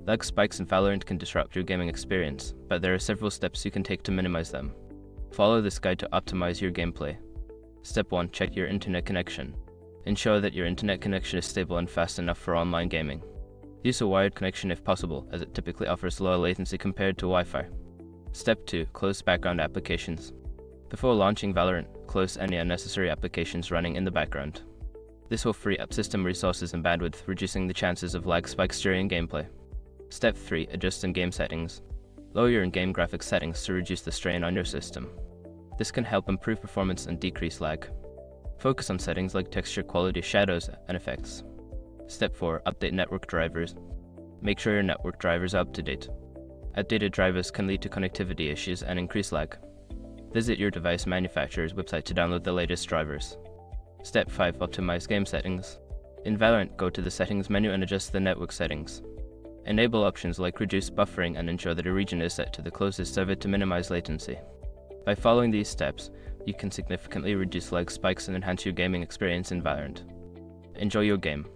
Lag spikes in Valorant can disrupt your gaming experience, but there are several steps you can take to minimize them. Follow this guide to optimize your gameplay. Step 1. Check your internet connection. Ensure that your internet connection is stable and fast enough for online gaming. Use a wired connection if possible, as it typically offers lower latency compared to Wi-Fi. Step 2. Close background applications. Before launching Valorant, close any unnecessary applications running in the background. This will free up system resources and bandwidth, reducing the chances of lag spikes during gameplay. Step 3. Adjust in-game settings. Lower your in-game graphics settings to reduce the strain on your system. This can help improve performance and decrease lag. Focus on settings like texture quality, shadows, and effects. Step 4. Update network drivers. Make sure your network drivers are up to date. Outdated drivers can lead to connectivity issues and increase lag. Visit your device manufacturer's website to download the latest drivers. Step 5. Optimize game settings. In Valorant, go to the settings menu and adjust the network settings. Enable options like reduce buffering and ensure that a region is set to the closest server to minimize latency. By following these steps, you can significantly reduce lag spikes and enhance your gaming experience in Valorant. Enjoy your game.